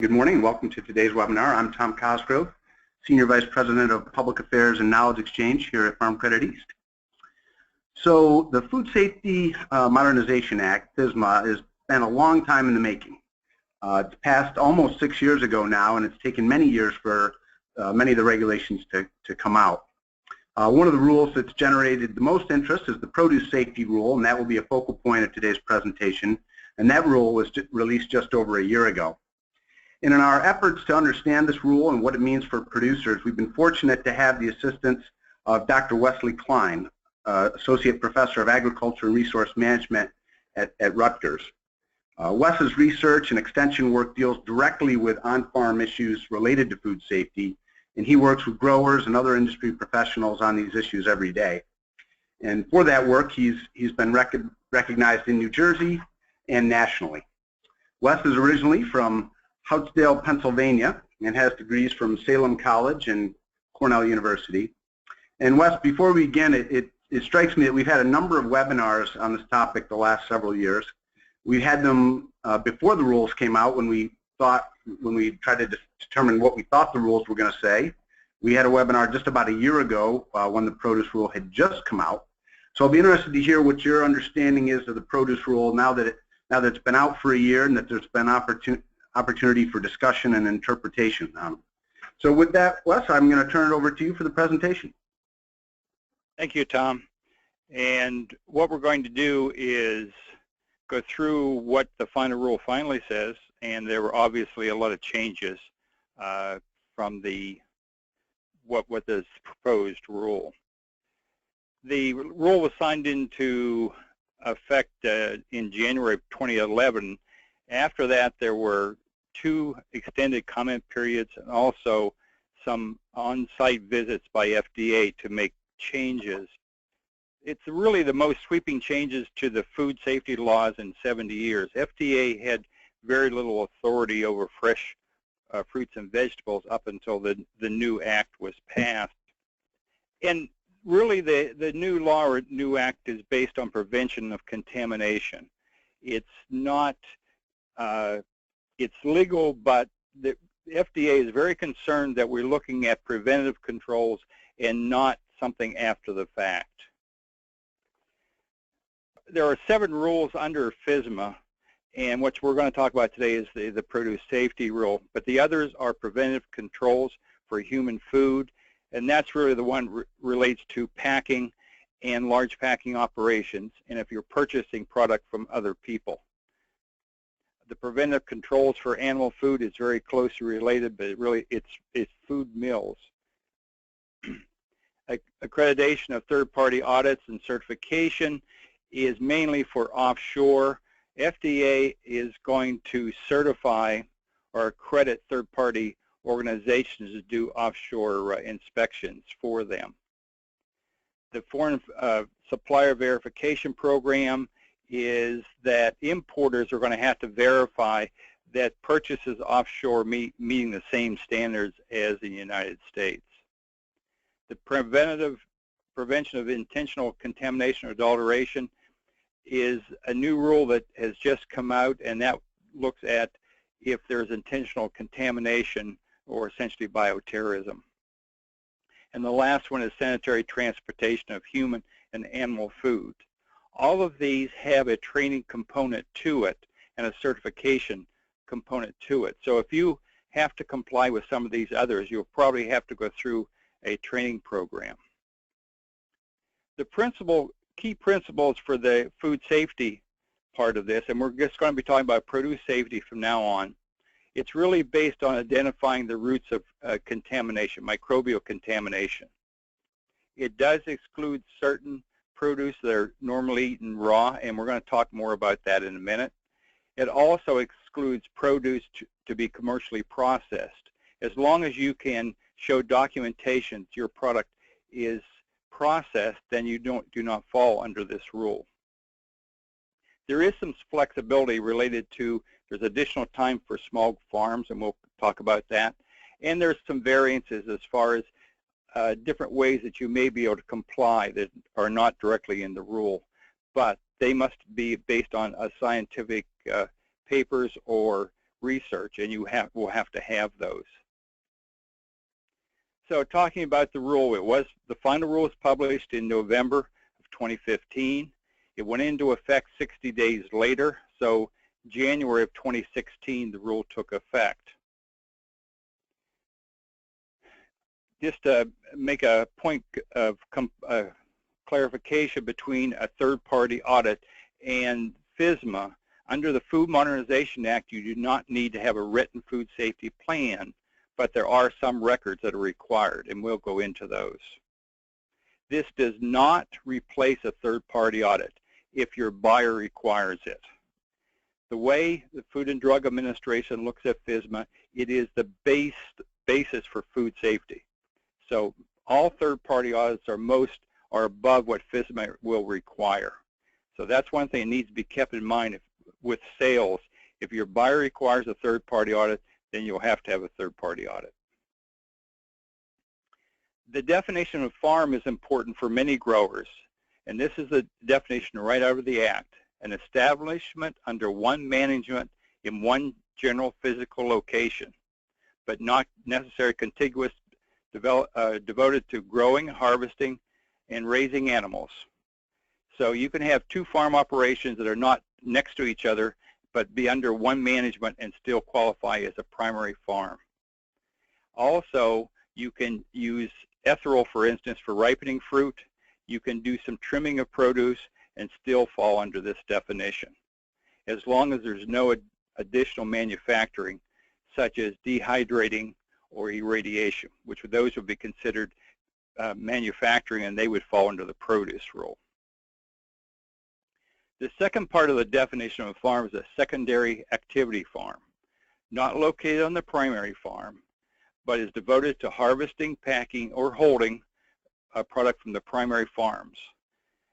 Good morning and welcome to today's webinar. I'm Tom Cosgrove, Senior Vice President of Public Affairs and Knowledge Exchange here at Farm Credit East. So the Food Safety Modernization Act, FSMA, has been a long time in the making. It's passed almost 6 years ago now, and it's taken many years for many of the regulations to come out. One of the rules that's generated the most interest is the Produce Safety Rule, and that will be a focal point of today's presentation. And that rule was released just over a year ago. And in our efforts to understand this rule and what it means for producers, we've been fortunate to have the assistance of Dr. Wesley Kline, Associate Professor of Agriculture and Resource Management at Rutgers. Wes's research and extension work deals directly with on-farm issues related to food safety, and he works with growers and other industry professionals on these issues every day. And for that work, he's been recognized in New Jersey and nationally. Wes is originally from Houtsdale, Pennsylvania, and has degrees from Salem College and Cornell University. And Wes, before we begin, it strikes me that we've had a number of webinars on this topic the last several years. We had them before the rules came out when we tried to determine what we thought the rules were going to say. We had a webinar just about a year ago when the produce rule had just come out. So I'll be interested to hear what your understanding is of the produce rule now that it's been out for a year and that there's been opportunity for discussion and interpretation. So with that, Wes, I'm going to turn it over to you for the presentation. Thank you, Tom. And what we're going to do is go through what the final rule finally says, and there were obviously a lot of changes from what this proposed rule. The rule was signed into effect in January of 2011. After that, there were 2 extended comment periods and also some on-site visits by FDA to make changes. It's really the most sweeping changes to the food safety laws in 70 years. FDA had very little authority over fresh fruits and vegetables up until the new act was passed. And really the new law or new act is based on prevention of contamination. It's not it's legal, but the FDA is very concerned that we're looking at preventative controls and not something after the fact. There are 7 rules under FSMA, and what we're going to talk about today is the produce safety rule, but the others are preventative controls for human food, and that's really the one relates to packing and large packing operations, and if you're purchasing product from other people. The preventive controls for animal food is very closely related, but really it's food mills. Accreditation of third-party audits and certification is mainly for offshore. FDA is going to certify or accredit third-party organizations to do offshore inspections for them. The foreign supplier verification program is that importers are going to have to verify that purchases offshore meeting the same standards as in the United States. The prevention of intentional contamination or adulteration is a new rule that has just come out, and that looks at if there's intentional contamination or essentially bioterrorism. And the last one is sanitary transportation of human and animal food. All of these have a training component to it and a certification component to it. So if you have to comply with some of these others, you'll probably have to go through a training program. The key principles for the food safety part of this, and we're just going to be talking about produce safety from now on, it's really based on identifying the roots of contamination, microbial contamination. It does exclude certain produce that are normally eaten raw, and we're going to talk more about that in a minute. It also excludes produce to be commercially processed. As long as you can show documentation that your product is processed, then you do not fall under this rule. There is some flexibility related to, there's additional time for small farms, and we'll talk about that. And there's some variances as far as different ways that you may be able to comply that are not directly in the rule, but they must be based on scientific papers or research, and you will have to have those. So talking about the rule, the final rule was published in November of 2015. It went into effect 60 days later, so January of 2016 the rule took effect. Just to make a point of clarification between a third-party audit and FSMA, under the Food Modernization Act, you do not need to have a written food safety plan, but there are some records that are required, and we'll go into those. This does not replace a third-party audit if your buyer requires it. The way the Food and Drug Administration looks at FSMA, it is the basis for food safety. So all third-party audits are above what FSMA will require. So that's one thing that needs to be kept in mind with sales. If your buyer requires a third-party audit, then you'll have to have a third-party audit. The definition of farm is important for many growers, and this is the definition right out of the Act: an establishment under one management in one general physical location, but not necessarily contiguous, devoted to growing, harvesting, and raising animals. So you can have two farm operations that are not next to each other, but be under one management and still qualify as a primary farm. Also, you can use ethanol, for instance, for ripening fruit. You can do some trimming of produce and still fall under this definition, as long as there's no additional manufacturing, such as dehydrating or irradiation, which those would be considered manufacturing, and they would fall under the produce rule. The second part of the definition of a farm is a secondary activity farm, not located on the primary farm, but is devoted to harvesting, packing, or holding a product from the primary farms.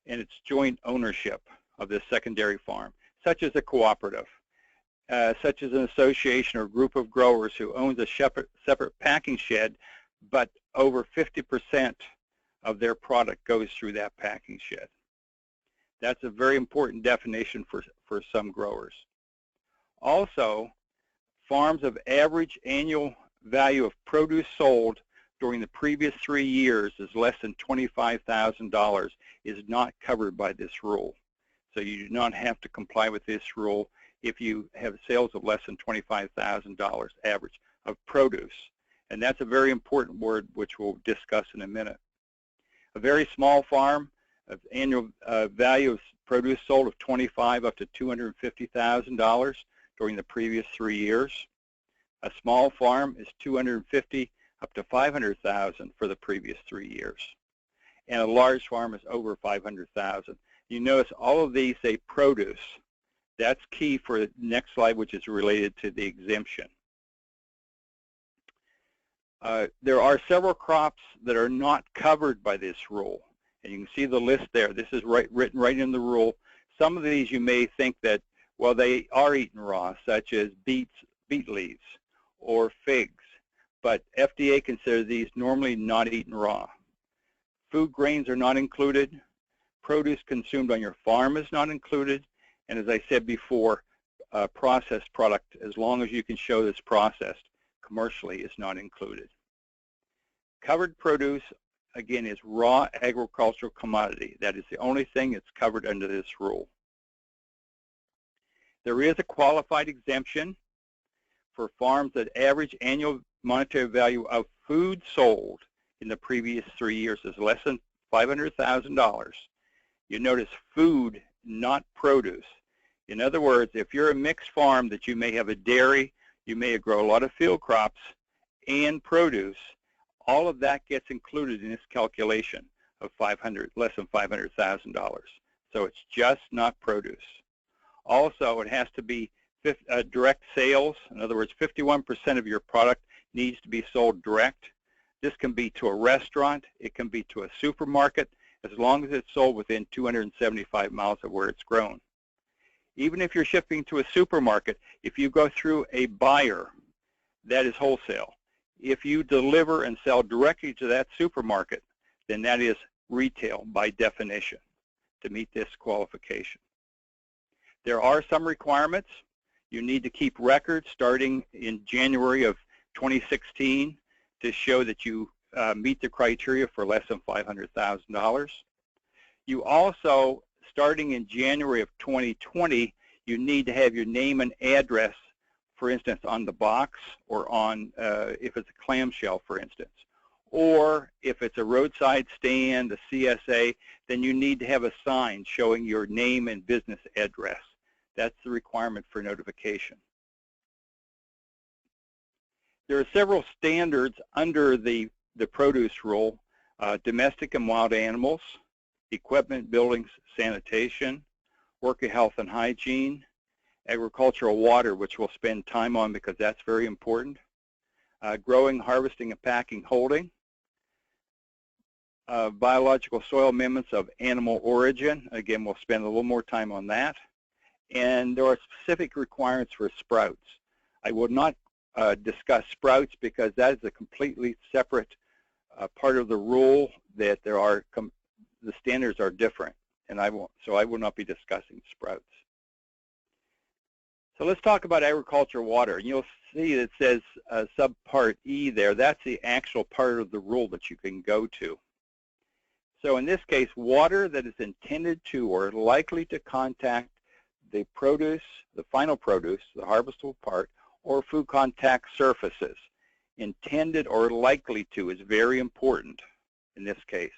And it's joint ownership of this secondary farm, such as a cooperative, such as an association or group of growers who owns a separate packing shed, but over 50% of their product goes through that packing shed. That's a very important definition for some growers. Also, farms of average annual value of produce sold during the previous 3 years is less than $25,000 is not covered by this rule. So you do not have to comply with this rule if you have sales of less than $25,000 average of produce. And that's a very important word, which we'll discuss in a minute. A very small farm of annual value of produce sold of $25,000 up to $250,000 during the previous 3 years. A small farm is $250,000 up to $500,000 for the previous 3 years. And a large farm is over $500,000. You notice all of these say produce. That's key for the next slide, which is related to the exemption. There are several crops that are not covered by this rule. And you can see the list there. This is written right in the rule. Some of these you may think that, well, they are eaten raw, such as beet leaves or figs. But FDA considers these normally not eaten raw. Food grains are not included. Produce consumed on your farm is not included. And as I said before, processed product, as long as you can show this processed commercially, is not included. Covered produce, again, is raw agricultural commodity. That is the only thing that's covered under this rule. There is a qualified exemption for farms that average annual monetary value of food sold in the previous 3 years is less than $500,000. You notice food, not produce. In other words, if you're a mixed farm that you may have a dairy, you may grow a lot of field crops and produce, all of that gets included in this calculation of less than $500,000. So it's just not produce. Also, it has to be direct sales. In other words, 51% of your product needs to be sold direct. This can be to a restaurant. It can be to a supermarket, as long as it's sold within 275 miles of where it's grown. Even if you're shipping to a supermarket, if you go through a buyer, that is wholesale. If you deliver and sell directly to that supermarket, then that is retail by definition to meet this qualification. There are some requirements. You need to keep records starting in January of 2016 to show that you meet the criteria for less than $500,000. You also, starting in January of 2020, you need to have your name and address, for instance, on the box, or on, if it's a clamshell, for instance. Or if it's a roadside stand, a CSA, then you need to have a sign showing your name and business address. That's the requirement for notification. There are several standards under the produce rule: domestic and wild animals, equipment, buildings, sanitation, worker health and hygiene, agricultural water, which we'll spend time on because that's very important, growing, harvesting, and packing, holding, biological soil amendments of animal origin. Again, we'll spend a little more time on that. And there are specific requirements for sprouts. I will not discuss sprouts because that is a completely separate part of the rule, that there are the standards are different, and I will not be discussing sprouts. So let's talk about agricultural water. You'll see it says Subpart E there. That's the actual part of the rule that you can go to. So in this case, water that is intended to or likely to contact the produce, the final produce, the harvestable part, or food contact surfaces. Intended or likely to is very important in this case.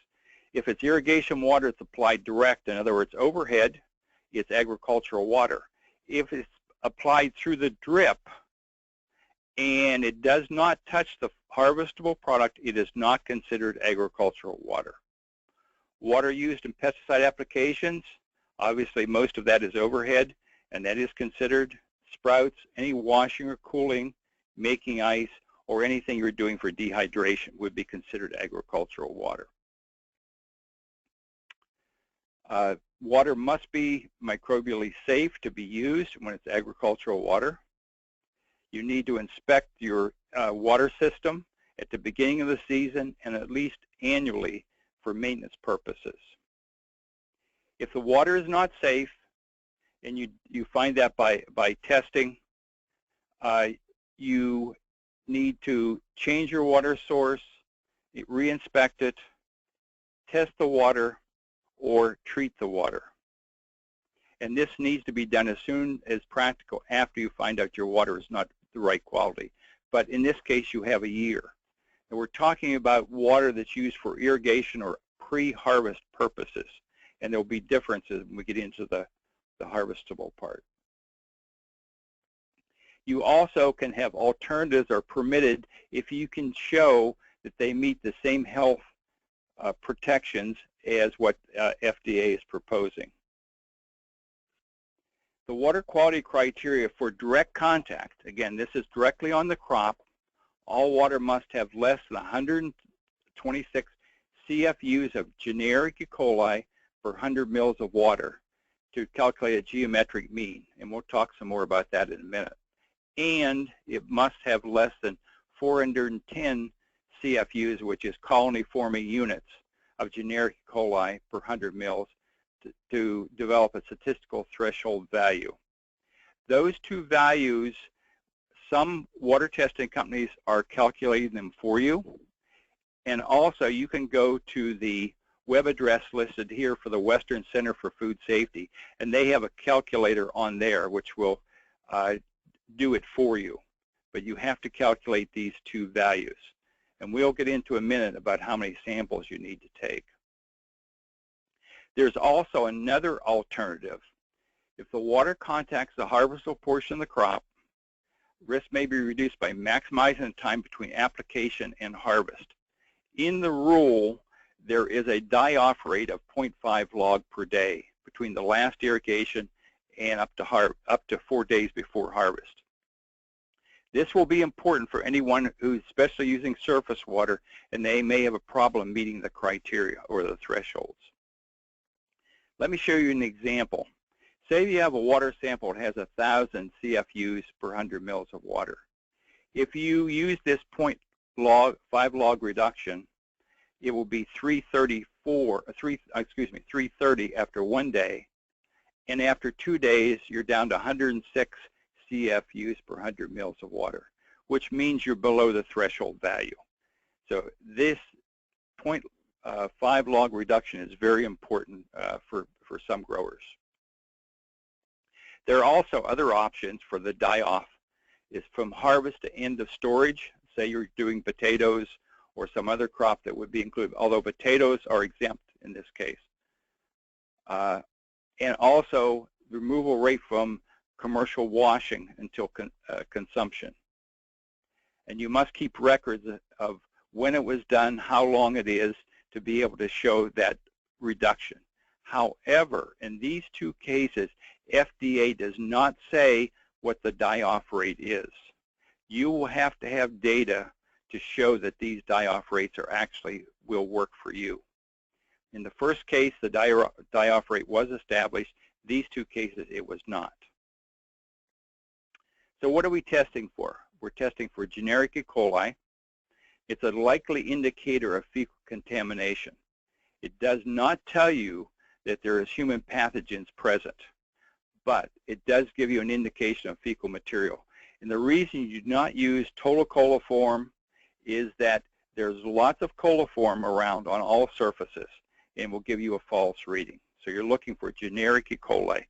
If it's irrigation water, it's applied direct. In other words, overhead, it's agricultural water. If it's applied through the drip and it does not touch the harvestable product, it is not considered agricultural water. Water used in pesticide applications, obviously most of that is overhead, and that is considered. Sprouts, any washing or cooling, making ice, or anything you're doing for dehydration would be considered agricultural water. Water must be microbially safe to be used when it's agricultural water. You need to inspect your water system at the beginning of the season and at least annually for maintenance purposes. If the water is not safe, and you find that by testing, you need to change your water source, re-inspect it, test the water, or treat the water. And this needs to be done as soon as practical after you find out your water is not the right quality. But in this case, you have a year. And we're talking about water that's used for irrigation or pre-harvest purposes. And there will be differences when we get into the harvestable part. You also can have alternatives or permitted if you can show that they meet the same health protections as what FDA is proposing. The water quality criteria for direct contact, again, this is directly on the crop. All water must have less than 126 CFUs of generic E. coli per 100 mils of water to calculate a geometric mean, and we'll talk some more about that in a minute. And it must have less than 410 CFUs, which is colony-forming units of generic E. coli per 100 mils to develop a statistical threshold value. Those two values, some water testing companies are calculating them for you, and also you can go to the web address listed here for the Western Center for Food Safety, and they have a calculator on there which will do it for you. But you have to calculate these two values. And we'll get into a minute about how many samples you need to take. There's also another alternative. If the water contacts the harvestable portion of the crop, risk may be reduced by maximizing the time between application and harvest. In the rule, there is a die-off rate of 0.5 log per day between the last irrigation and up to 4 days before harvest. This will be important for anyone who's especially using surface water and they may have a problem meeting the criteria or the thresholds. Let me show you an example. Say you have a water sample that has 1,000 CFUs per 100 mils of water. If you use this 0.5 log reduction, it will be 330 after 1 day, and after 2 days you're down to 106 CF used per 100 mils of water, which means you're below the threshold value. So this 0.5 log reduction is very important for some growers. There are also other options for the die-off. Is from harvest to end of storage. Say you're doing potatoes or some other crop that would be included, although potatoes are exempt in this case. And also removal rate from commercial washing until consumption. And you must keep records of when it was done, how long it is, to be able to show that reduction. However, in these two cases, FDA does not say what the die-off rate is. You will have to have data to show that these die-off rates are actually will work for you. In the first case, the die-off rate was established. These two cases, it was not. So what are we testing for? We're testing for generic E. coli. It's a likely indicator of fecal contamination. It does not tell you that there is human pathogens present, but it does give you an indication of fecal material. And the reason you do not use total coliform is that there's lots of coliform around on all surfaces and will give you a false reading. So you're looking for generic E. coli.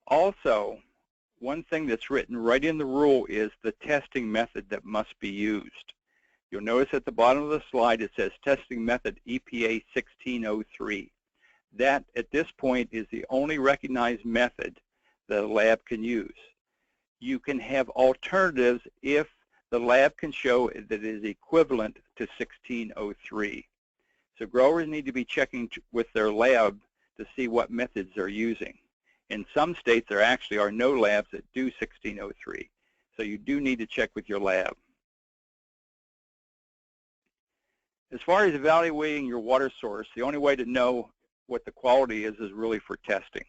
Also, one thing that's written right in the rule is the testing method that must be used. You'll notice at the bottom of the slide it says testing method EPA 1603. That, at this point, is the only recognized method that a lab can use. You can have alternatives if the lab can show that it is equivalent to 1603. So growers need to be checking with their lab to see what methods they're using. In some states, there actually are no labs that do 1603. So you do need to check with your lab. As far as evaluating your water source, the only way to know what the quality is really for testing.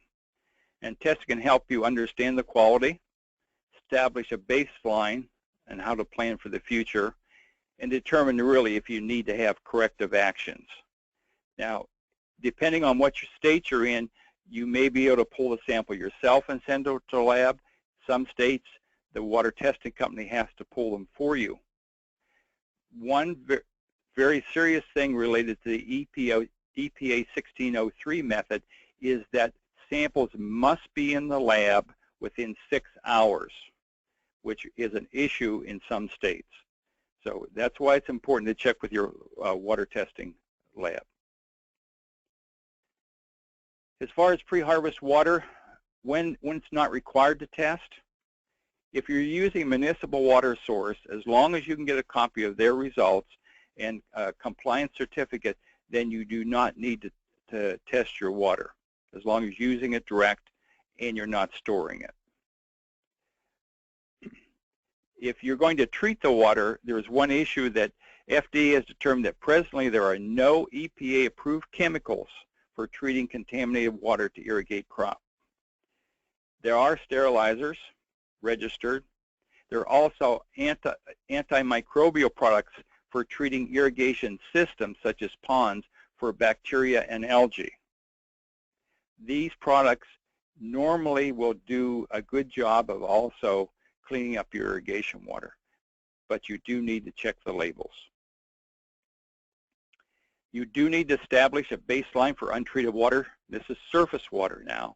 And testing can help you understand the quality, establish a baseline and how to plan for the future, and determine really if you need to have corrective actions. Now, depending on what state you're in, you may be able to pull the sample yourself and send it to a lab. Some states, the water testing company has to pull them for you. One very serious thing related to the EPA 1603 method is that samples must be in the lab within 6 hours, which is an issue in some states. So that's why it's important to check with your water testing lab. As far as pre-harvest water, when it's not required to test, if you're using municipal water source, as long as you can get a copy of their results and a compliance certificate, then you do not need to test your water, as long as you're using it direct and you're not storing it. If you're going to treat the water, there's one issue that FDA has determined that presently there are no EPA-approved chemicals for treating contaminated water to irrigate crop. There are sterilizers registered. There are also antimicrobial products for treating irrigation systems such as ponds for bacteria and algae. These products normally will do a good job of also cleaning up your irrigation water, but you do need to check the labels. You do need to establish a baseline for untreated water. This is surface water now.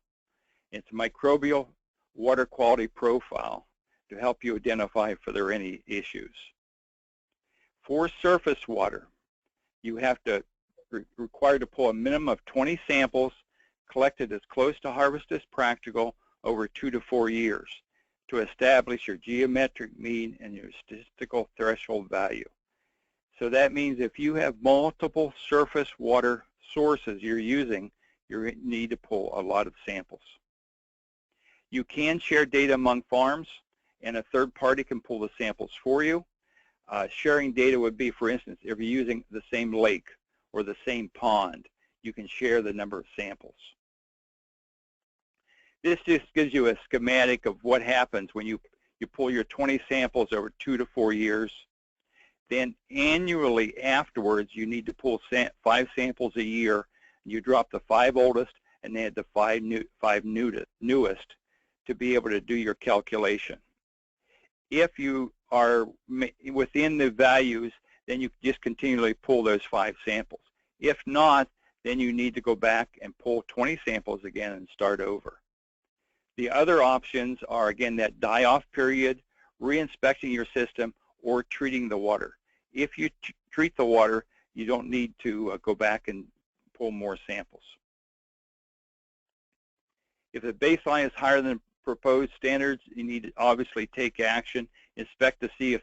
It's a microbial water quality profile to help you identify if there are any issues. For surface water, you have to require to pull a minimum of 20 samples collected as close to harvest as practical over 2 to 4 years to establish your geometric mean and your statistical threshold value. So that means if you have multiple surface water sources you're using, you need to pull a lot of samples. You can share data among farms, and a third party can pull the samples for you. Sharing data would be, for instance, if you're using the same lake or the same pond, you can share the number of samples. This just gives you a schematic of what happens when you pull your 20 samples over 2 to 4 years. Then annually afterwards, you need to pull 5 samples a year. You drop the 5 oldest and add the 5 newest to be able to do your calculation. If you are within the values, then you just continually pull those 5 samples. If not, then you need to go back and pull 20 samples again and start over. The other options are, again, that die-off period, re-inspecting your system, or treating the water. If you treat the water, you don't need to go back and pull more samples. If the baseline is higher than proposed standards, you need to obviously take action, inspect to see if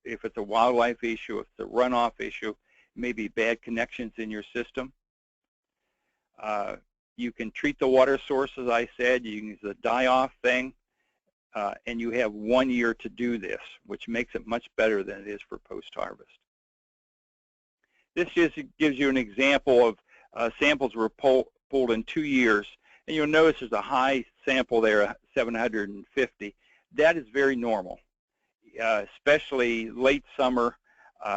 it's a wildlife issue, if it's a runoff issue, maybe bad connections in your system. You can treat the water source, as I said. You can use the die-off thing, and you have 1 year to do this, which makes it much better than it is for post-harvest. This just gives you an example of samples were pulled in 2 years, and you'll notice there's a high sample there, 750. That is very normal, especially late summer.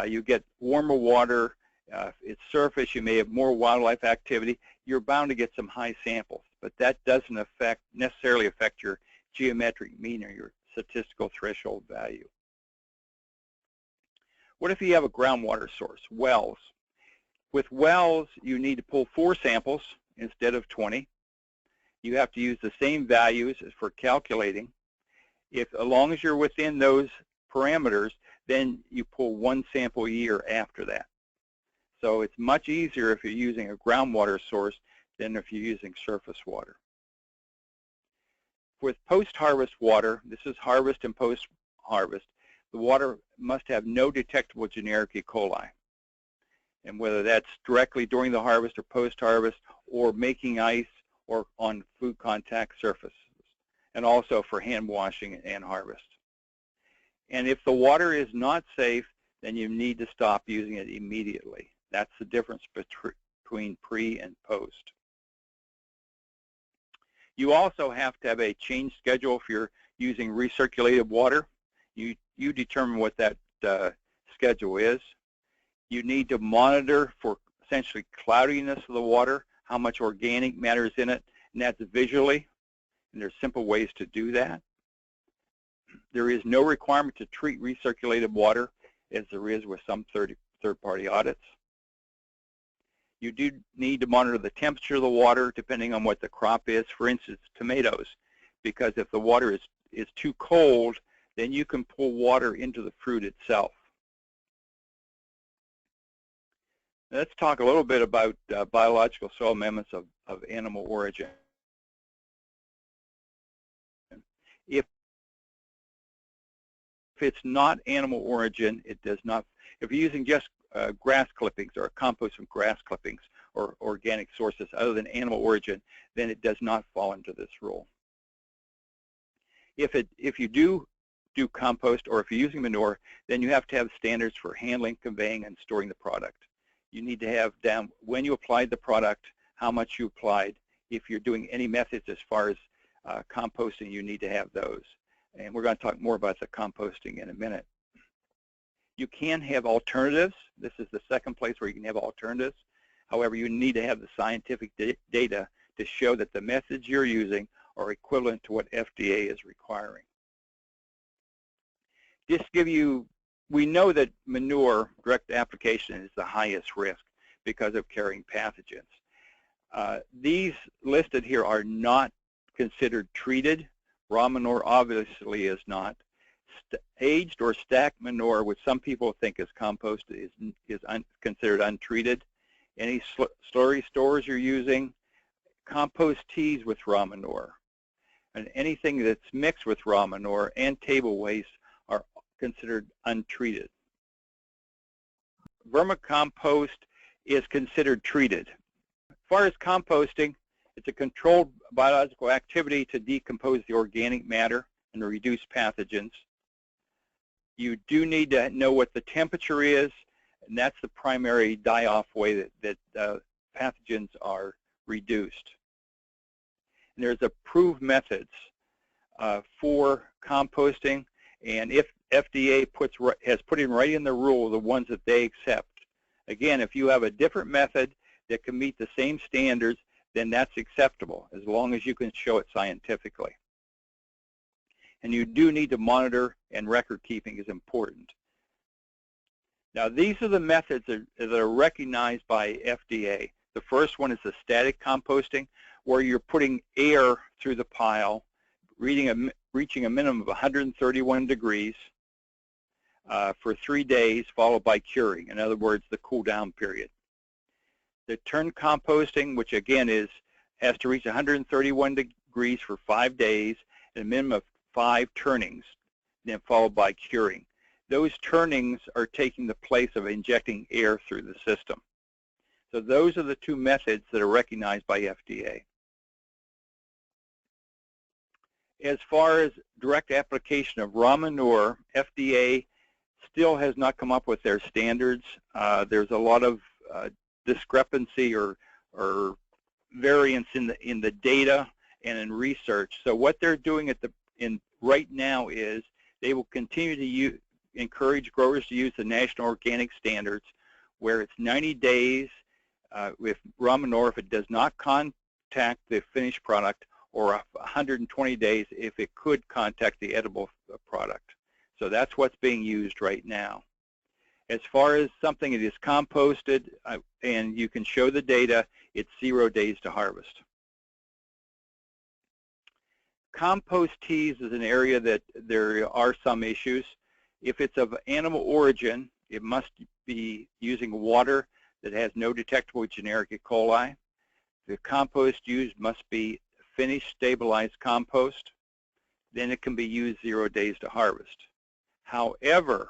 You get warmer water. If it's surface, you may have more wildlife activity. You're bound to get some high samples, but that doesn't necessarily affect your geometric mean or your statistical threshold value. What if you have a groundwater source, wells? With wells, you need to pull 4 samples instead of 20. You have to use the same values as for calculating. As long as you're within those parameters, then you pull 1 sample a year after that. So it's much easier if you're using a groundwater source than if you're using surface water. With post-harvest water, this is harvest and post-harvest, the water must have no detectable generic E. coli. And whether that's directly during the harvest or post-harvest, or making ice, or on food contact surfaces, and also for hand washing and harvest. And if the water is not safe, then you need to stop using it immediately. That's the difference between pre and post. You also have to have a change schedule if you're using recirculated water. You determine what that schedule is. You need to monitor for essentially cloudiness of the water, how much organic matter is in it, and that's visually. And there's simple ways to do that. There is no requirement to treat recirculated water, as there is with some third-party audits. You do need to monitor the temperature of the water depending on what the crop is. For instance, tomatoes, because if the water is too cold, then you can pull water into the fruit itself. Let's talk a little bit about biological soil amendments of animal origin. If it's not animal origin, it does not. If you're using just grass clippings or a compost from grass clippings or organic sources other than animal origin, then it does not fall into this rule. If you do compost, or if you're using manure, then you have to have standards for handling, conveying, and storing the product. You need to have down when you applied the product, how much you applied. If you're doing any methods as far as composting, you need to have those. And we're going to talk more about the composting in a minute. You can have alternatives. This is the second place where you can have alternatives. However, you need to have the scientific data to show that the methods you're using are equivalent to what FDA is requiring. Just give you, we know that manure direct application is the highest risk because of carrying pathogens. These listed here are not considered treated. Raw manure obviously is not. Aged or stacked manure, which some people think is compost, is considered untreated. Any slurry stores you're using, compost teas with raw manure, and anything that's mixed with raw manure and table waste are considered untreated. Vermicompost is considered treated. As far as composting, it's a controlled biological activity to decompose the organic matter and reduce pathogens. You do need to know what the temperature is, and that's the primary die-off way that pathogens are reduced. And there's approved methods for composting, and if FDA has put in right in the rule the ones that they accept. Again, if you have a different method that can meet the same standards, then that's acceptable, as long as you can show it scientifically. and you do need to monitor, and record keeping is important. Now, these are the methods that are recognized by FDA. The first one is the static composting, where you're putting air through the pile, reaching a minimum of 131 degrees for 3 days, followed by curing. In other words, the cool down period. The turn composting, which again has to reach 131 degrees for 5 days, and a minimum of 5 turnings, then followed by curing. Those turnings are taking the place of injecting air through the system. So those are the two methods that are recognized by FDA. As far as direct application of raw manure, FDA still has not come up with their standards. There's a lot of discrepancy or variance in the data and in research. So what they're doing right now is they will continue to encourage growers to use the National Organic Standards, where it's 90 days with raw manure if it does not contact the finished product, or 120 days if it could contact the edible product. So that's what's being used right now. As far as something that is composted and you can show the data, it's 0 days to harvest. Compost teas is an area that there are some issues. If it's of animal origin, it must be using water that has no detectable generic E. coli. The compost used must be finished stabilized compost. Then it can be used 0 days to harvest. However,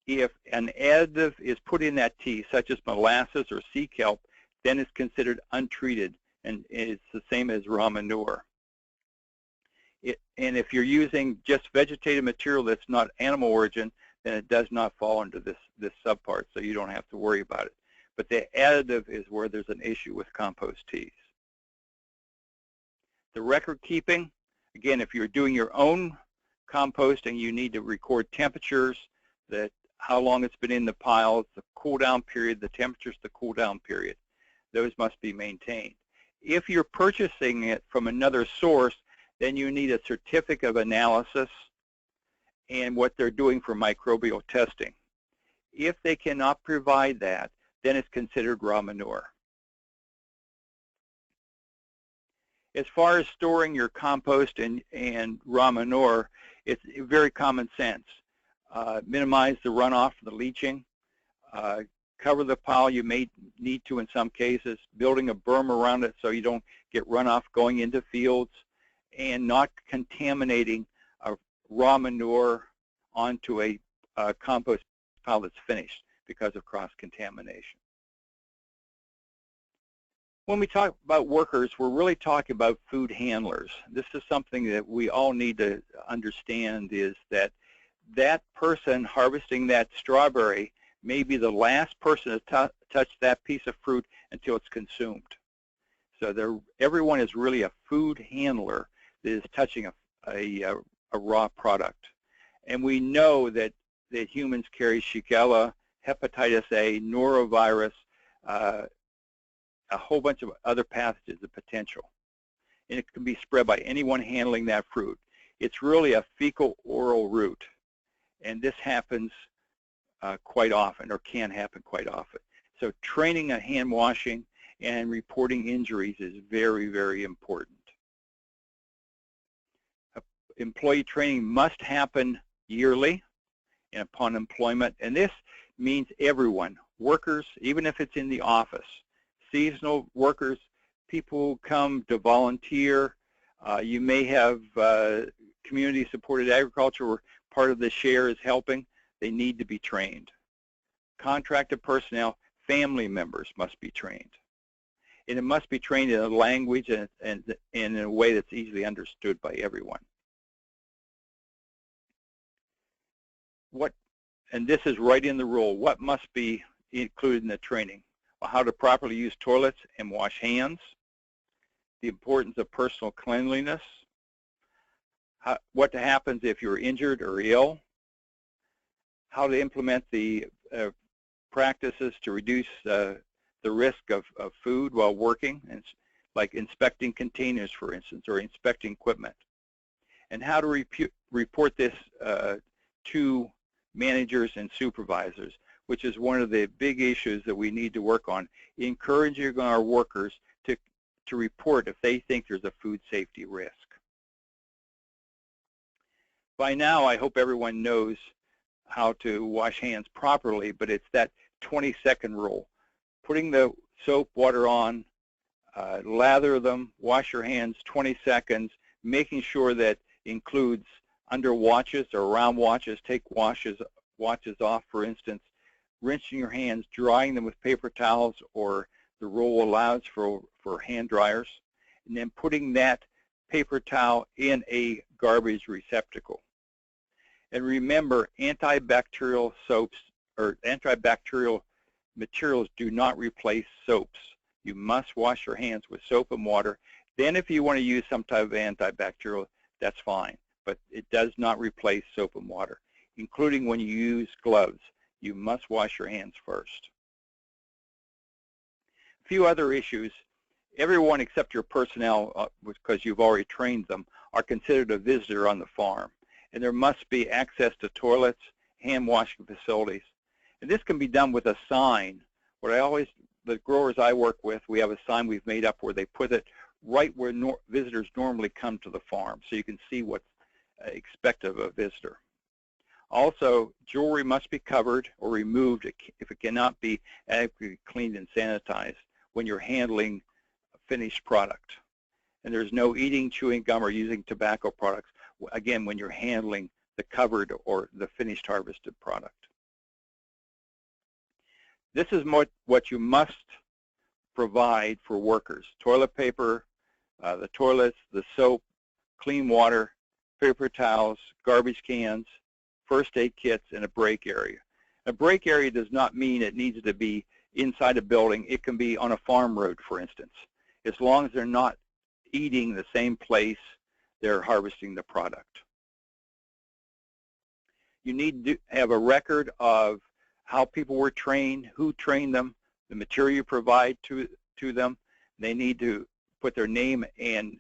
if an additive is put in that tea, such as molasses or sea kelp, then it's considered untreated, and it's the same as raw manure. And if you're using just vegetative material that's not animal origin, then it does not fall into this subpart, so you don't have to worry about it. But the additive is where there's an issue with compost teas. The record keeping, again, if you're doing your own composting, you need to record temperatures, that how long it's been in the piles, the cool down period, the temperatures, the cool down period. Those must be maintained. If you're purchasing it from another source, then you need a certificate of analysis and what they're doing for microbial testing. If they cannot provide that, then it's considered raw manure. As far as storing your compost and raw manure, it's very common sense. Minimize the runoff, the leaching. Cover the pile, you may need to in some cases, building a berm around it so you don't get runoff going into fields, and not contaminating a raw manure onto a compost pile that's finished because of cross-contamination. When we talk about workers, we're really talking about food handlers. This is something that we all need to understand, is that that person harvesting that strawberry may be the last person to touch that piece of fruit until it's consumed. So everyone is really a food handler that is touching a raw product. And we know that humans carry Shigella, hepatitis A, norovirus, a whole bunch of other pathogens of potential. And it can be spread by anyone handling that fruit. It's really a fecal-oral route. And this happens quite often, or can happen quite often. So training on hand washing and reporting injuries is very, very important. Employee training must happen yearly and upon employment, and this means everyone, workers, even if it's in the office, seasonal workers, people who come to volunteer. You may have community-supported agriculture where part of the share is helping. They need to be trained. Contracted personnel, family members must be trained. And it must be trained in a language and in a way that's easily understood by everyone. And this is right in the rule, what must be included in the training? Well, how to properly use toilets and wash hands, the importance of personal cleanliness, what happens if you're injured or ill, how to implement the practices to reduce the risk of food while working, and like inspecting containers, for instance, or inspecting equipment, and how to report this to managers and supervisors, which is one of the big issues that we need to work on, encouraging our workers to report if they think there's a food safety risk. By now, I hope everyone knows how to wash hands properly, but it's that 20-second rule. Putting the soap water on, lather them, wash your hands 20 seconds, making sure that includes under watches or around watches, take watches off, for instance, rinsing your hands, drying them with paper towels, or the rule allows for hand dryers, and then putting that paper towel in a garbage receptacle. And remember, antibacterial soaps or antibacterial materials do not replace soaps. You must wash your hands with soap and water. Then if you want to use some type of antibacterial, that's fine, but it does not replace soap and water, including when you use gloves. You must wash your hands first. A few other issues. Everyone except your personnel, because you've already trained them, are considered a visitor on the farm. And there must be access to toilets, hand washing facilities. And this can be done with a sign. The growers I work with, we have a sign we've made up where they put it right where visitors normally come to the farm, so you can see what's expected of a visitor. Also, jewelry must be covered or removed if it cannot be adequately cleaned and sanitized when you're handling a finished product. And there's no eating, chewing gum, or using tobacco products, again, when you're handling the covered or the finished harvested product. This is what you must provide for workers: toilet paper, the toilets, the soap, clean water, paper towels, garbage cans, first aid kits, and a break area. A break area does not mean it needs to be inside a building. It can be on a farm road, for instance, as long as they're not eating the same place they're harvesting the product. You need to have a record of how people were trained, who trained them, the material you provide to them. They need to put their name and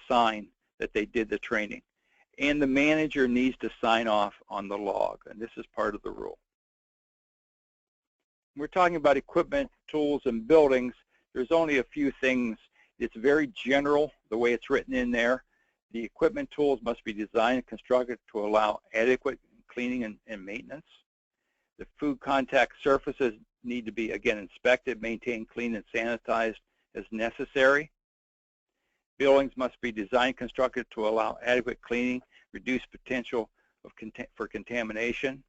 sign that they did the training. And the manager needs to sign off on the log, and this is part of the rule. We're talking about equipment, tools, and buildings. There's only a few things. It's very general, the way it's written in there. The equipment tools must be designed and constructed to allow adequate cleaning and maintenance. The food contact surfaces need to be, again, inspected, maintained, clean, and sanitized as necessary. Buildings must be designed and constructed to allow adequate cleaning, reduce potential for contamination.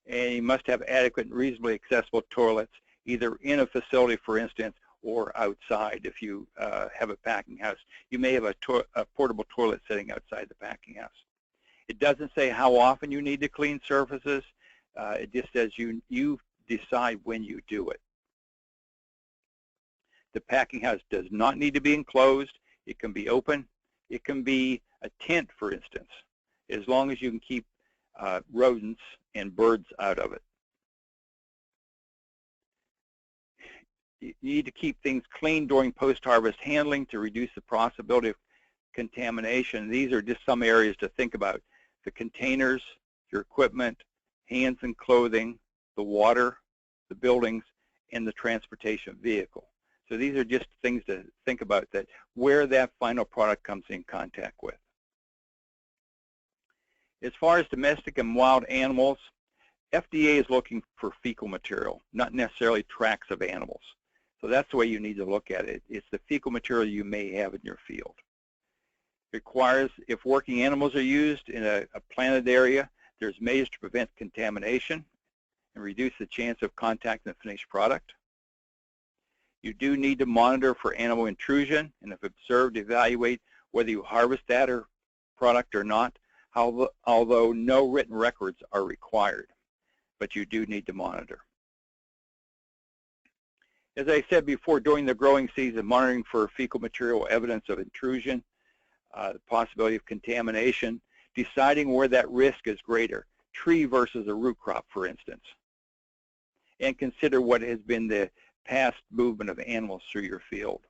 And you must have adequate and reasonably accessible toilets, either in a facility, for instance, or outside. If you have a packing house, you may have a portable toilet sitting outside the packing house. It doesn't say how often you need to clean surfaces. It just says you decide when you do it. The packing house does not need to be enclosed. It can be open. It can be a tent, for instance, as long as you can keep rodents and birds out of it. You need to keep things clean during post-harvest handling to reduce the possibility of contamination. These are just some areas to think about: the containers, your equipment, hands and clothing, the water, the buildings, and the transportation vehicle. So these are just things to think about, that where that final product comes in contact with. As far as domestic and wild animals, FDA is looking for fecal material, not necessarily tracks of animals. So that's the way you need to look at it. It's the fecal material you may have in your field. It requires, if working animals are used in a planted area, there's measures to prevent contamination and reduce the chance of contact in the finished product. You do need to monitor for animal intrusion, and if observed, evaluate whether you harvest that product or not, although no written records are required, but you do need to monitor. As I said before, during the growing season, monitoring for fecal material evidence of intrusion, the possibility of contamination, deciding where that risk is greater, tree versus a root crop, for instance, and consider what has been the past movement of animals through your field.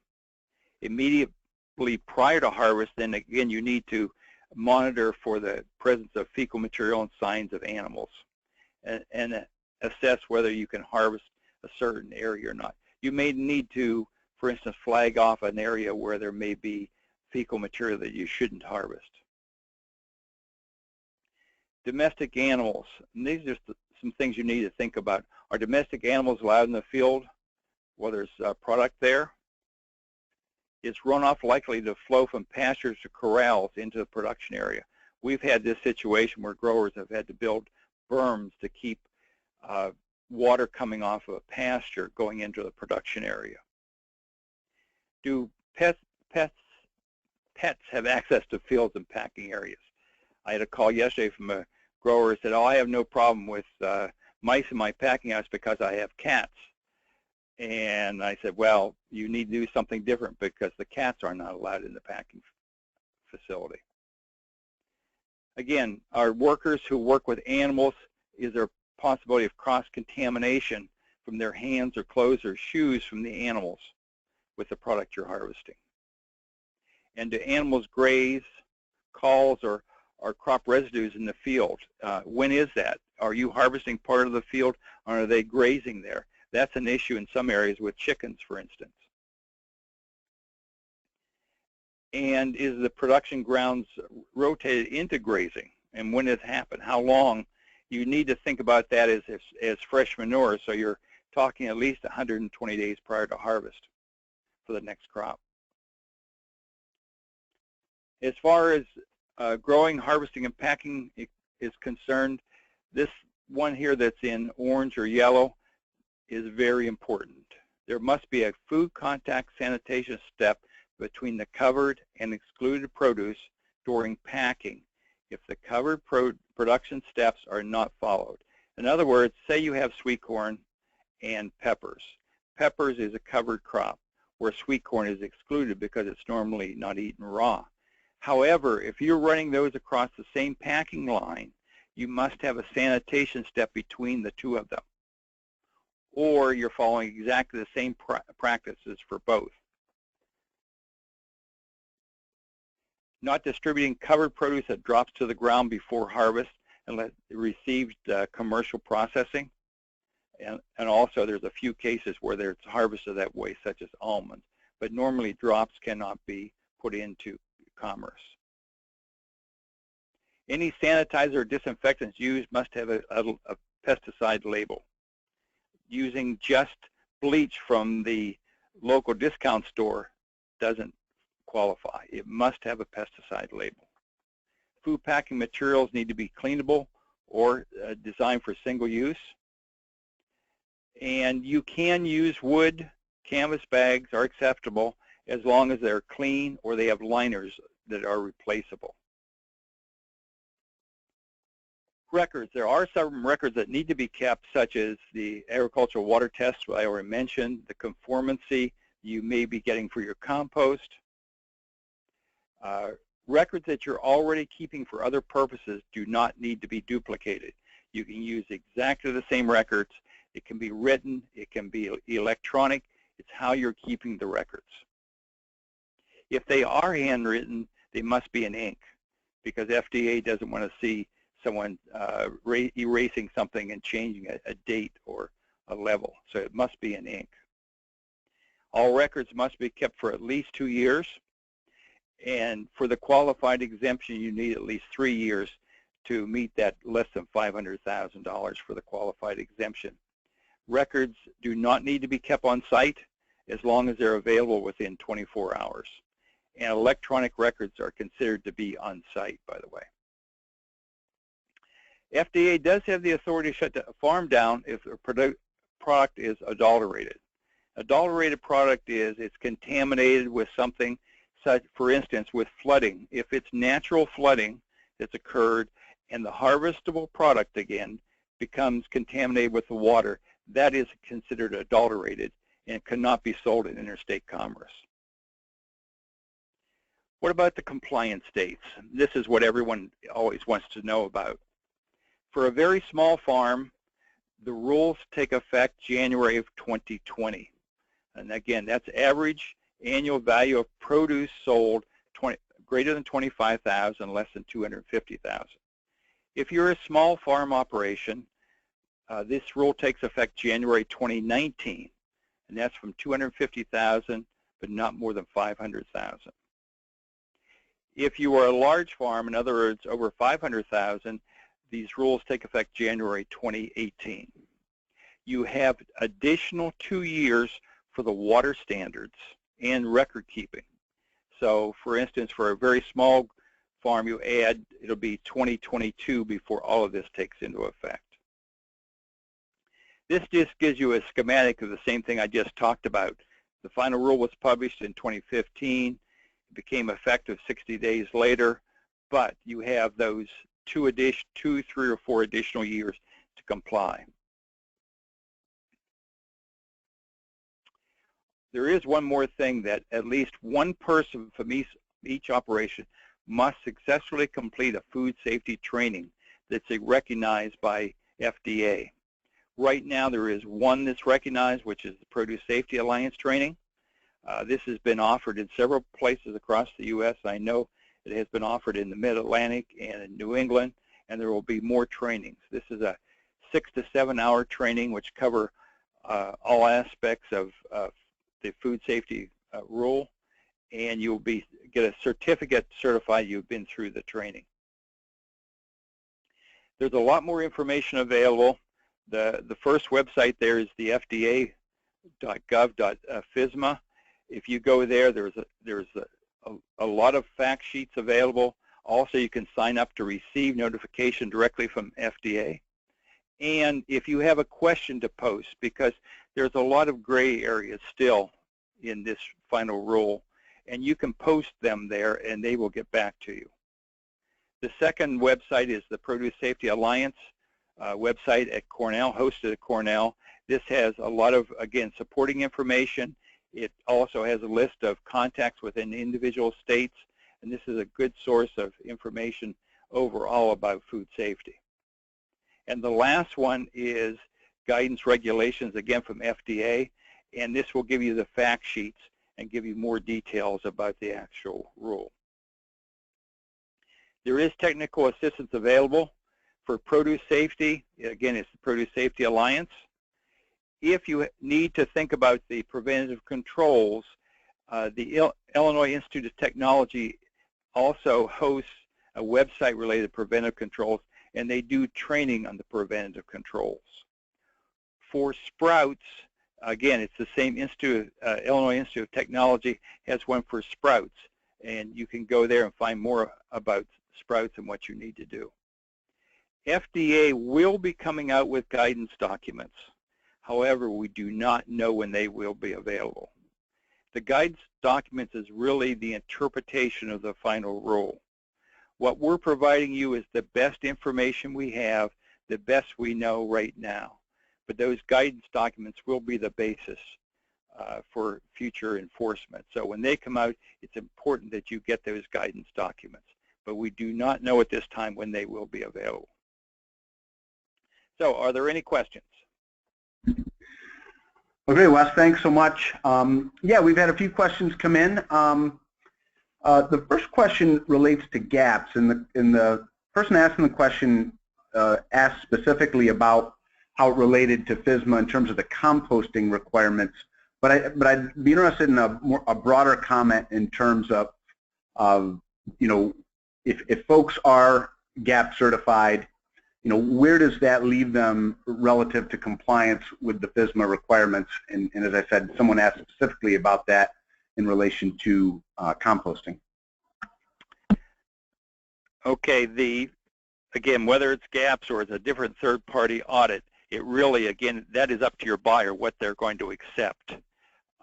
Immediately prior to harvest, then again, you need to monitor for the presence of fecal material and signs of animals, and assess whether you can harvest a certain area or not. You may need to, for instance, flag off an area where there may be fecal material that you shouldn't harvest. Domestic animals, and these are some things you need to think about. Are domestic animals allowed in the field? Well, there's a product there. Is runoff likely to flow from pastures to corrals into the production area? We've had this situation where growers have had to build berms to keep water coming off of a pasture going into the production area. Do pets have access to fields and packing areas? I had a call yesterday from a grower who said, oh, I have no problem with mice in my packing house because I have cats. And I said, well, you need to do something different because the cats are not allowed in the packing facility. Again, our workers who work with animals, is there a possibility of cross-contamination from their hands or clothes or shoes from the animals with the product you're harvesting? And do animals graze, culls, or crop residues in the field? When is that? Are you harvesting part of the field, or are they grazing there? That's an issue in some areas with chickens, for instance. And is the production grounds rotated into grazing? And when does it happen? How long? You need to think about that as fresh manure, so you're talking at least 120 days prior to harvest for the next crop. As far as growing, harvesting, and packing is concerned, this one here that's in orange or yellow is very important. There must be a food contact sanitation step between the covered and excluded produce during packing if the covered production steps are not followed. In other words, say you have sweet corn and peppers. Peppers is a covered crop, where sweet corn is excluded because it's normally not eaten raw. However, if you're running those across the same packing line, you must have a sanitation step between the two of them, or you're following exactly the same practices for both. Not distributing covered produce that drops to the ground before harvest unless it received commercial processing. And also there's a few cases where it's harvested that way, such as almonds, but normally drops cannot be put into commerce. Any sanitizer or disinfectants used must have a pesticide label. Using just bleach from the local discount store doesn't qualify. It must have a pesticide label. Food packing materials need to be cleanable or designed for single use. And you can use wood. Canvas bags are acceptable as long as they're clean or they have liners that are replaceable. Records. There are some records that need to be kept, such as the agricultural water test I already mentioned, the conformancy you may be getting for your compost. Records that you're already keeping for other purposes do not need to be duplicated. You can use exactly the same records. It can be written, it can be electronic. It's how you're keeping the records. If they are handwritten, they must be in ink, because FDA doesn't want to see someone erasing something and changing a date or a level. So it must be in ink. All records must be kept for at least 2 years. And for the qualified exemption, you need at least 3 years to meet that less than $500,000 for the qualified exemption. Records do not need to be kept on site as long as they're available within 24 hours. And electronic records are considered to be on site, by the way. FDA does have the authority to shut the farm down if a product is adulterated. Adulterated product is it's contaminated with something, such, for instance, with flooding. If it's natural flooding that's occurred and the harvestable product again becomes contaminated with the water, that is considered adulterated and cannot be sold in interstate commerce. What about the compliance dates? This is what everyone always wants to know about. For a very small farm, the rules take effect January of 2020. And again, that's average annual value of produce sold, greater than 25,000, less than 250,000. If you're a small farm operation, this rule takes effect January 2019, and that's from 250,000, but not more than 500,000. If you are a large farm, in other words, over 500,000, these rules take effect January 2018. You have additional 2 years for the water standards and record keeping. So, for instance, for a very small farm you add, it'll be 2022 before all of this takes into effect. This just gives you a schematic of the same thing I just talked about. The final rule was published in 2015. It became effective 60 days later, but you have those 2, 3, or 4 additional years to comply. There is one more thing, that at least one person from each operation must successfully complete a food safety training that's recognized by FDA. Right now there is one that's recognized, which is the Produce Safety Alliance training. This has been offered in several places across the U.S. I know it has been offered in the Mid-Atlantic and in New England, and there will be more trainings. This is a 6 to 7 hour training which cover all aspects of the food safety rule, and you'll get a certificate certified you've been through the training. There's a lot more information available. The first website there is the fda.gov.FSMA. If you go there, there's a lot of fact sheets available. Also, you can sign up to receive notification directly from FDA. And if you have a question to post, because there's a lot of gray areas still in this final rule, and you can post them there and they will get back to you. The second website is the Produce Safety Alliance website at Cornell, hosted at Cornell. This has a lot of, again, supporting information. It also has a list of contacts within individual states, and this is a good source of information overall about food safety. And the last one is guidance regulations, again from FDA, and this will give you the fact sheets and give you more details about the actual rule. There is technical assistance available for produce safety. Again, it's the Produce Safety Alliance. If you need to think about the preventative controls, the Illinois Institute of Technology also hosts a website related to preventive controls, and they do training on the preventative controls. For sprouts, again, it's the same institute, Illinois Institute of Technology has one for sprouts, and you can go there and find more about sprouts and what you need to do. FDA will be coming out with guidance documents. However, we do not know when they will be available. The guidance documents is really the interpretation of the final rule. What we're providing you is the best information we have, the best we know right now. But those guidance documents will be the basis for future enforcement. So when they come out, it's important that you get those guidance documents. But we do not know at this time when they will be available. So are there any questions? Okay, Wes, thanks so much. Yeah, we've had a few questions come in. The first question relates to gaps, and the person asking the question asked specifically about how it related to FSMA in terms of the composting requirements. But I'd be interested in a broader comment in terms of you know, if folks are GAP certified, you know, where does that leave them relative to compliance with the FSMA requirements? And as I said, someone asked specifically about that in relation to composting. Okay, again, whether it's GAPs or it's a different third-party audit, it really, again, that is up to your buyer what they're going to accept.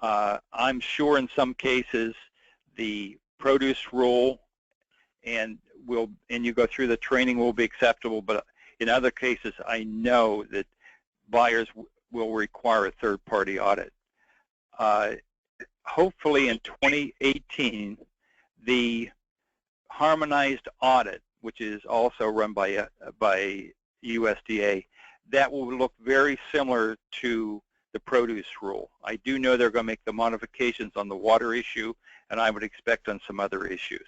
I'm sure in some cases the produce rule and you go through the training will be acceptable, but in other cases I know that buyers will require a third-party audit. Hopefully in 2018, the harmonized audit, which is also run by USDA, that will look very similar to the produce rule. I do know they're going to make the modifications on the water issue, and I would expect on some other issues.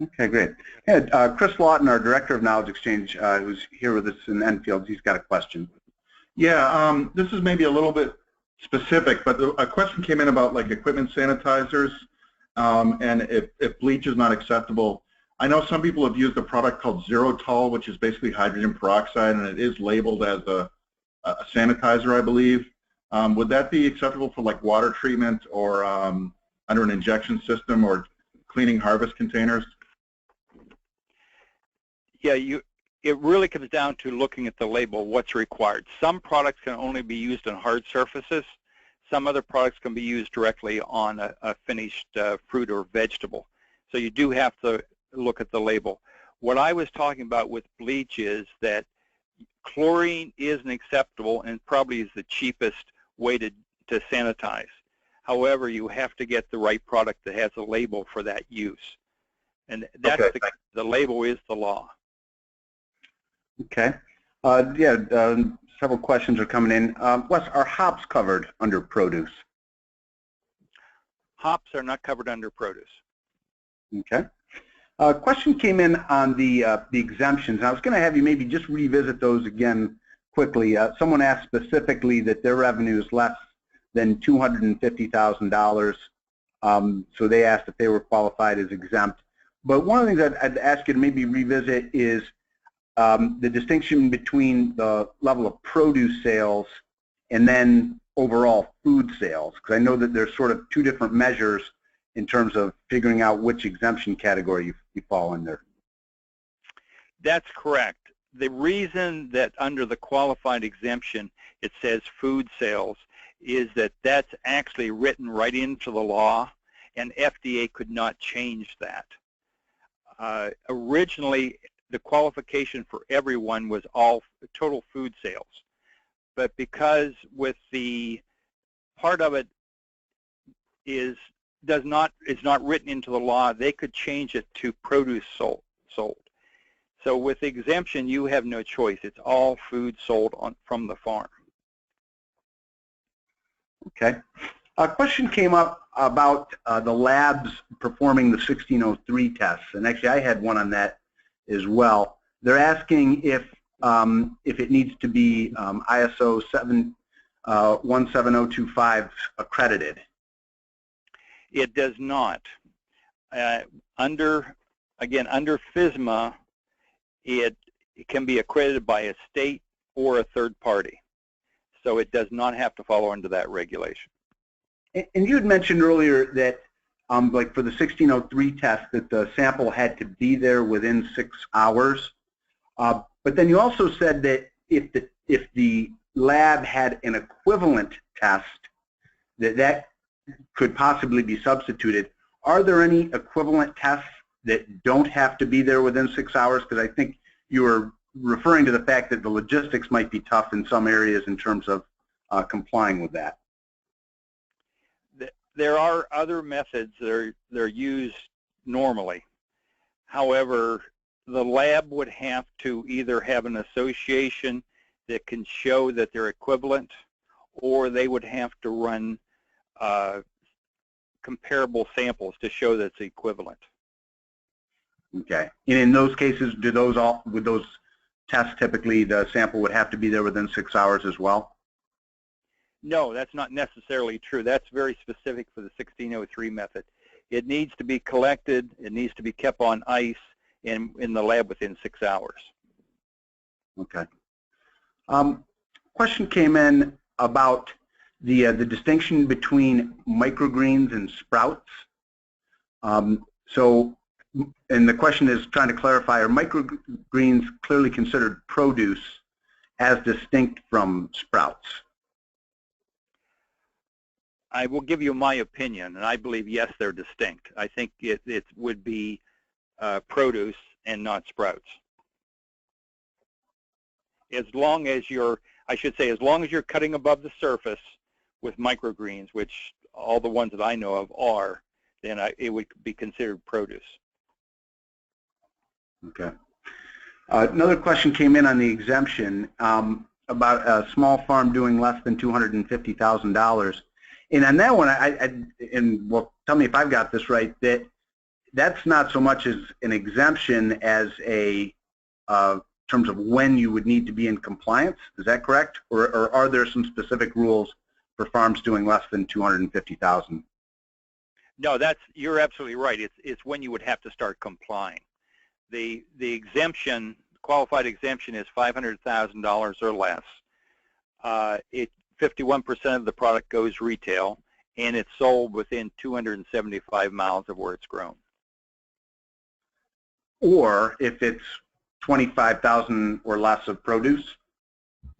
Okay, great. Yeah, Chris Lawton, our Director of Knowledge Exchange, who's here with us in Enfield, he's got a question. Yeah, this is maybe a little bit specific, but a question came in about like equipment sanitizers and if bleach is not acceptable. I know some people have used a product called Zerotol, which is basically hydrogen peroxide, and it is labeled as a sanitizer, I believe. Would that be acceptable for like water treatment or under an injection system or cleaning harvest containers? Yeah, it really comes down to looking at the label, what's required. Some products can only be used on hard surfaces. Some other products can be used directly on a finished fruit or vegetable. So you do have to look at the label. What I was talking about with bleach is that chlorine isn't acceptable and probably is the cheapest way to sanitize. However, you have to get the right product that has a label for that use. And that's Okay. the label is the law. Okay. Several questions are coming in. Wes, are hops covered under produce? Hops are not covered under produce. Okay. A question came in on the exemptions. I was going to have you maybe just revisit those again quickly. Someone asked specifically that their revenue is less than $250,000, so they asked if they were qualified as exempt. But one of the things I'd ask you to maybe revisit is the distinction between the level of produce sales and then overall food sales, because I know that there's sort of two different measures in terms of figuring out which exemption category you fall under. That's correct. The reason that under the qualified exemption it says food sales is that that's actually written right into the law, and FDA could not change that. Originally, the qualification for everyone was all total food sales. But because with the part of it is not written into the law, they could change it to produce sold. So with exemption, you have no choice. It's all food sold from the farm. Okay. A question came up about the labs performing the 1603 tests, and actually I had one on that as well. They're asking if it needs to be ISO 17025 accredited. It does not. Under FSMA, it can be accredited by a state or a third party. So it does not have to follow under that regulation. And you had mentioned earlier that like for the 1603 test that the sample had to be there within 6 hours. But then you also said that if the lab had an equivalent test, that could possibly be substituted. Are there any equivalent tests that don't have to be there within 6 hours? Because I think you were referring to the fact that the logistics might be tough in some areas in terms of complying with that. There are other methods that are used normally. However, the lab would have to either have an association that can show that they're equivalent, or they would have to run comparable samples to show that it's equivalent. Okay. And in those cases, would those tests typically the sample would have to be there within 6 hours as well? No, that's not necessarily true. That's very specific for the 1603 method. It needs to be collected, it needs to be kept on ice in the lab within 6 hours. Okay. Question came in about the distinction between microgreens and sprouts. And the question is trying to clarify, are microgreens clearly considered produce as distinct from sprouts? I will give you my opinion, and I believe, yes, they're distinct. I think it would be produce and not sprouts. As long as as long as you're cutting above the surface with microgreens, which all the ones that I know of are, then it would be considered produce. Okay. Another question came in on the exemption about a small farm doing less than $250,000. And on that one, well, tell me if I've got this right, that that's not so much as an exemption as a terms of when you would need to be in compliance. Is that correct? Or are there some specific rules for farms doing less than 250,000? No, you're absolutely right. It's when you would have to start complying. The exemption, qualified exemption, is $500,000 or less. 51% of the product goes retail, and it's sold within 275 miles of where it's grown. Or if it's 25,000 or less of produce,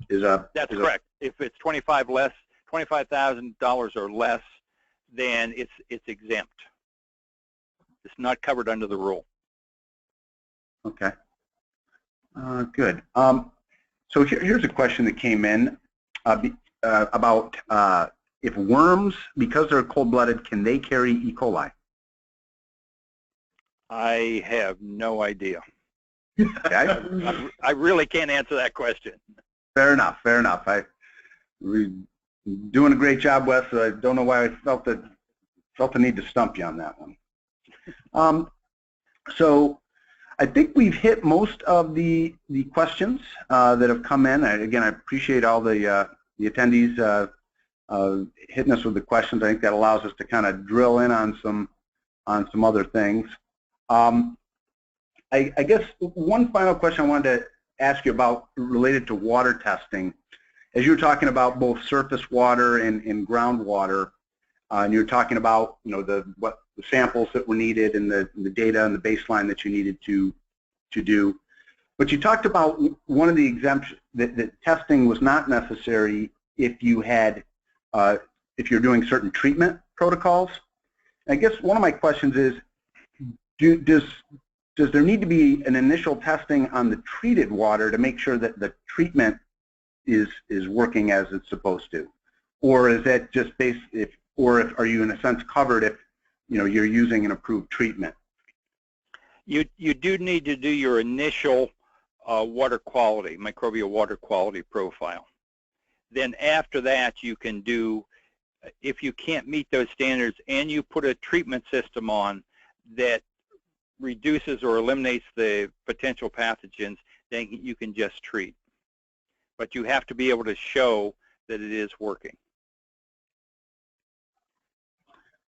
That's correct. If it's $25,000 or less, then it's exempt. It's not covered under the rule. Okay. Good. So here's a question that came in about if worms, because they're cold-blooded, can they carry E. coli? I have no idea. Okay. I really can't answer that question. Fair enough. Fair enough. We're doing a great job, Wes. I don't know why I felt the need to stump you on that one. So I think we've hit most of the questions that have come in. Again, I appreciate all the attendees hitting us with the questions. I think that allows us to kind of drill in on some other things. I guess one final question I wanted to ask you about related to water testing. As you were talking about both surface water and groundwater, and you were talking about the samples that were needed and the data and the baseline that you needed to do, but you talked about one of the exemptions that testing was not necessary if you had if you're doing certain treatment protocols. I guess one of my questions is, does there need to be an initial testing on the treated water to make sure that the treatment is working as it's supposed to, or is that just are you in a sense covered if you're using an approved treatment? You do need to do your initial water quality, microbial water quality profile. Then after that, you can do, if you can't meet those standards and you put a treatment system on that reduces or eliminates the potential pathogens, then you can just treat. But you have to be able to show that it is working.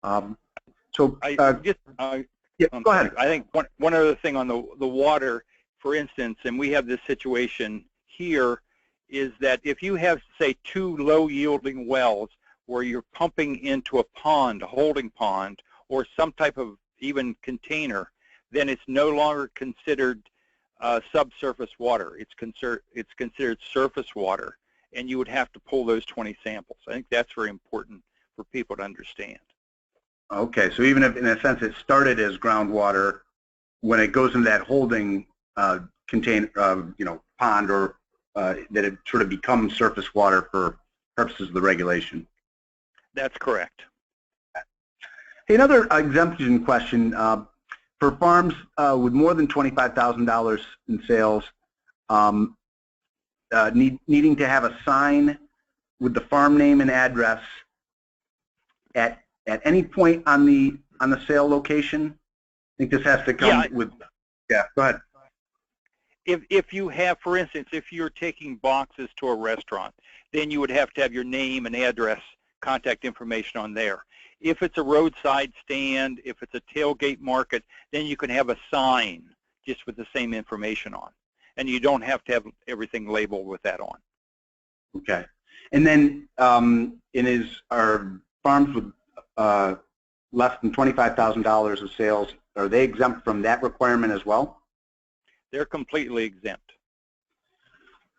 Yeah, go ahead. I think one other thing on the water, for instance, and we have this situation here, is that if you have, say, 2 low-yielding wells where you're pumping into a pond, a holding pond, or some type of even container, then it's no longer considered subsurface water. It's considered surface water, and you would have to pull those 20 samples. I think that's very important for people to understand. Okay, so even if in a sense it started as groundwater, when it goes into that holding container, pond, or that it sort of becomes surface water for purposes of the regulation. That's correct. Hey, another exemption question. For farms with more than $25,000 in sales, needing to have a sign with the farm name and address at any point on the sale location? I think this has to come with. Yeah, go ahead. If you have, for instance, if you're taking boxes to a restaurant, then you would have to have your name and address, contact information on there. If it's a roadside stand, if it's a tailgate market, then you can have a sign just with the same information on. And you don't have to have everything labeled with that on. Okay. And then are farms with less than $25,000 of sales, are they exempt from that requirement as well? They're completely exempt.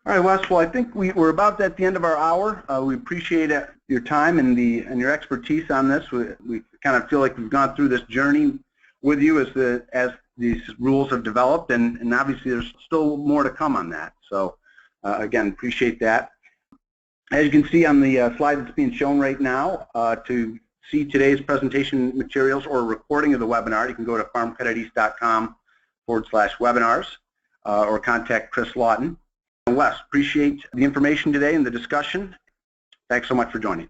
All right, Wes. Well, I think we're about at the end of our hour. We appreciate your time and your expertise on this. We kind of feel like we've gone through this journey with you as these rules have developed, and obviously there's still more to come on that. So again, appreciate that. As you can see on the slide that's being shown right now, to see today's presentation materials or recording of the webinar, you can go to farmcrediteast.com/webinars or contact Chris Lawton. And Wes, appreciate the information today and the discussion. Thanks so much for joining.